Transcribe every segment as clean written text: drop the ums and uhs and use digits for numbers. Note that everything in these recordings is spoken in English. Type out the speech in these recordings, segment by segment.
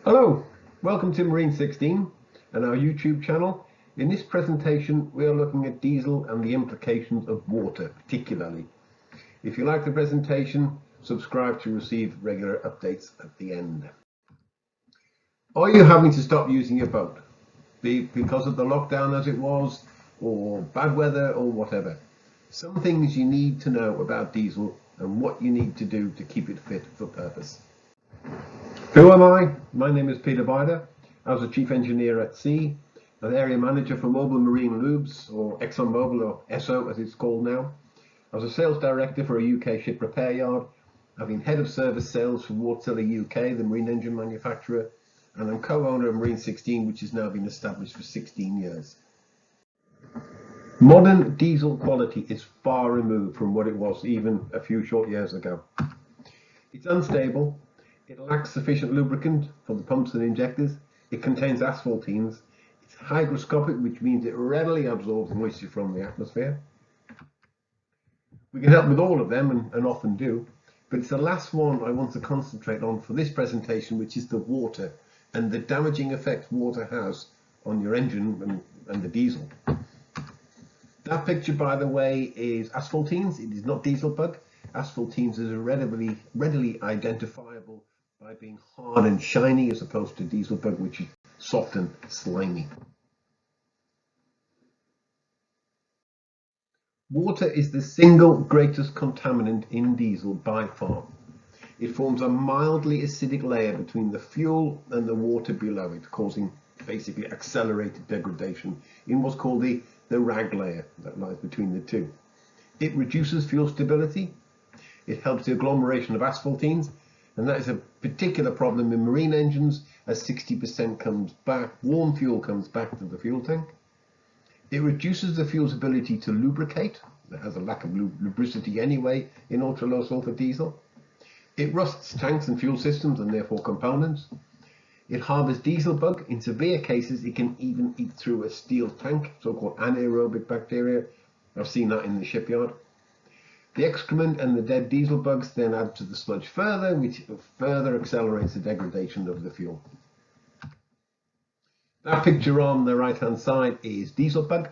Hello, welcome to Marine 16 and our YouTube channel. In this presentation we are looking at diesel and the implications of water particularly. If you like the presentation, subscribe to receive regular updates at the end. Are you having to stop using your boat? Because of the lockdown as it was, or bad weather, or whatever. Some things you need to know about diesel and what you need to do to keep it fit for purpose. Who am I? My name is Peter Bider. I was a chief engineer at sea, an area manager for Mobile Marine Lubes, or ExxonMobil, or ESSO as it's called now. I was a sales director for a UK ship repair yard. I've been head of service sales for Wärtsilä UK, the marine engine manufacturer, and I'm co-owner of Marine 16, which has now been established for 16 years. Modern diesel quality is far removed from what it was even a few short years ago. It's unstable. It lacks sufficient lubricant for the pumps and injectors. It contains asphaltenes. It's hygroscopic, which means it readily absorbs moisture from the atmosphere. We can help with all of them and often do, but it's the last one I want to concentrate on for this presentation, which is the water and the damaging effect water has on your engine and the diesel. That picture, by the way, is asphaltenes. It is not diesel bug. Asphaltenes is readily identifiable by being hard and shiny as opposed to diesel bug, which is soft and slimy. Water is the single greatest contaminant in diesel by far. It forms a mildly acidic layer between the fuel and the water below it, causing basically accelerated degradation in what's called the rag layer that lies between the two. It reduces fuel stability. It helps the agglomeration of asphaltenes, and that is a particular problem in marine engines as 60% comes back, warm fuel comes back to the fuel tank. It reduces the fuel's ability to lubricate. It has a lack of lubricity anyway in ultra low sulfur diesel. It rusts tanks and fuel systems and therefore components. It harbors diesel bug. In severe cases it can even eat through a steel tank, so-called anaerobic bacteria. I've seen that in the shipyard. The excrement and the dead diesel bugs then add to the sludge further, which further accelerates the degradation of the fuel. That picture on the right hand side is diesel bug.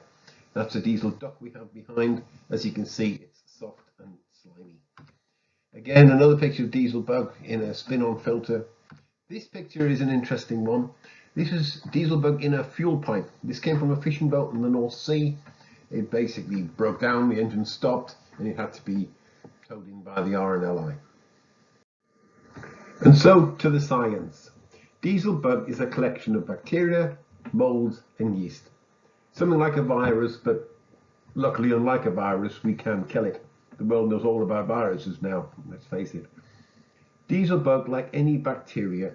That's a diesel duct we have behind. As you can see, it's soft and slimy. Again, another picture of diesel bug in a spin-on filter. This picture is an interesting one. This is diesel bug in a fuel pipe. This came from a fishing boat in the North Sea. It basically broke down, the engine stopped, and it had to be towed in by the RNLI. And so to the science. Diesel bug is a collection of bacteria, molds and yeast. Something like a virus, but luckily unlike a virus, we can kill it. The world knows all about viruses now, let's face it. Diesel bug, like any bacteria,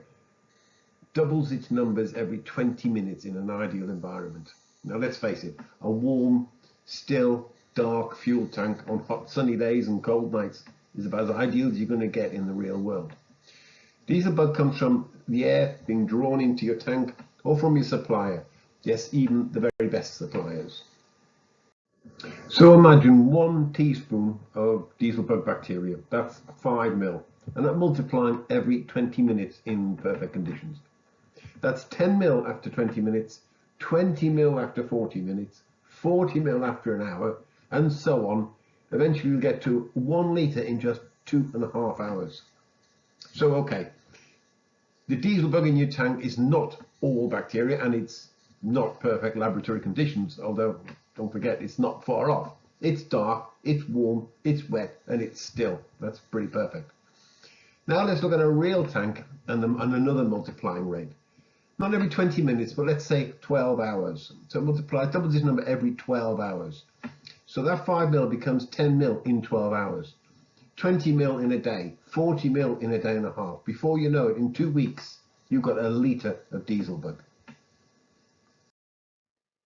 doubles its numbers every 20 minutes in an ideal environment. Now let's face it, a warm, still, dark fuel tank on hot sunny days and cold nights is about as ideal as you're going to get in the real world. Diesel bug comes from the air being drawn into your tank or from your supplier. Yes, even the very best suppliers. So imagine 1 teaspoon of diesel bug bacteria, that's 5 mil, and that multiplying every 20 minutes in perfect conditions. That's 10 mil after 20 minutes, 20 mil after 40 minutes, 40 mil after an hour, and so on. Eventually you'll get to 1 litre in just 2.5 hours. So okay, the diesel bug in your tank is not all bacteria, and it's not perfect laboratory conditions, although don't forget it's not far off. It's dark, it's warm, it's wet, and it's still. That's pretty perfect. Now let's look at a real tank and another multiplying rate. Not every 20 minutes, but let's say 12 hours. So multiply, double this number every 12 hours. So that 5 mil becomes 10 mil in 12 hours. 20 mil in a day, 40 mil in a day and a half. Before you know it, in 2 weeks, you've got a litre of diesel bug.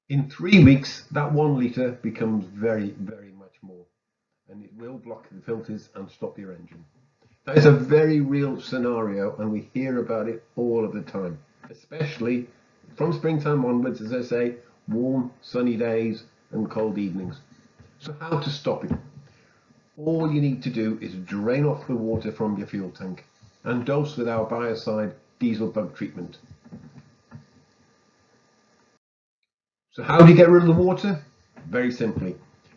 In 3 weeks, that 1 litre becomes very, very much more. And it will block the filters and stop your engine. That is a very real scenario, and we hear about it all of the time. Especially from springtime onwards, as I say, warm, sunny days and cold evenings. So how to stop it? All you need to do is drain off the water from your fuel tank and dose with our biocide diesel bug treatment. So how do you get rid of the water? Very simply,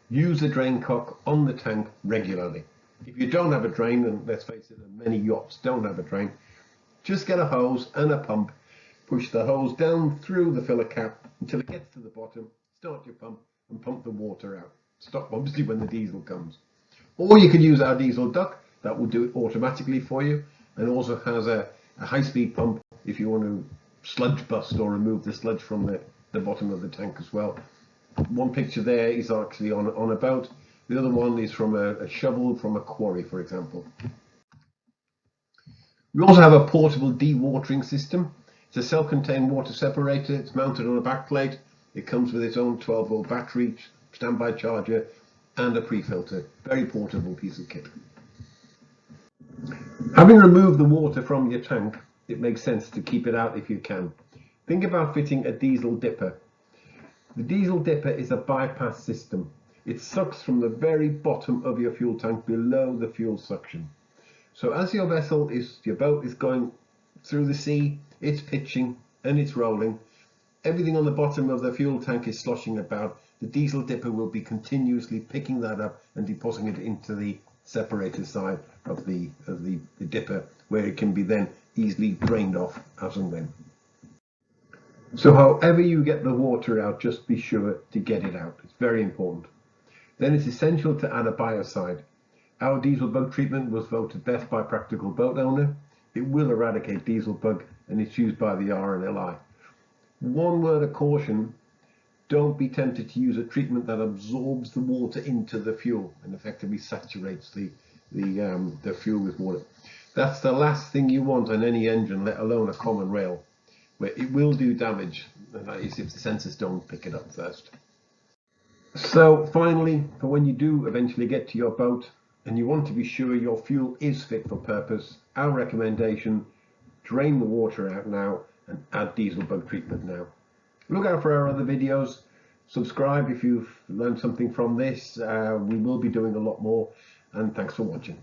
use a drain cock on the tank regularly. If you don't have a drain, and let's face it, many yachts don't have a drain, just get a hose and a pump, push the hose down through the filler cap until it gets to the bottom, start your pump and pump the water out. Stop obviously when the diesel comes. Or you could use our diesel duct, that will do it automatically for you, and also has a high-speed pump if you want to sludge bust or remove the sludge from the bottom of the tank as well. One picture there is actually on a boat. The other one is from a shovel from a quarry, for example. We also have a portable dewatering system. It's a self-contained water separator. It's mounted on a backplate. It comes with its own 12-volt battery, standby charger, and a pre-filter. Very portable piece of kit. Having removed the water from your tank, it makes sense to keep it out if you can. Think about fitting a diesel dipper. The diesel dipper is a bypass system. It sucks from the very bottom of your fuel tank below the fuel suction. So as your boat is going through the sea, it's pitching and it's rolling. Everything on the bottom of the fuel tank is sloshing about. The diesel dipper will be continuously picking that up and depositing it into the separator side of the dipper, where it can be then easily drained off as and when. So however you get the water out, just be sure to get it out. It's very important. Then it's essential to add a biocide. Our diesel bug treatment was voted best by Practical Boat Owner. It will eradicate diesel bug and it's used by the RNLI. One word of caution, don't be tempted to use a treatment that absorbs the water into the fuel and effectively saturates the fuel with water. That's the last thing you want on any engine, let alone a common rail, where it will do damage, and that is if the sensors don't pick it up first. So finally, for when you do eventually get to your boat and you want to be sure your fuel is fit for purpose, our recommendation, drain the water out now and add diesel bug treatment now. Look out for our other videos. Subscribe if you've learned something from this. We will be doing a lot more, and thanks for watching.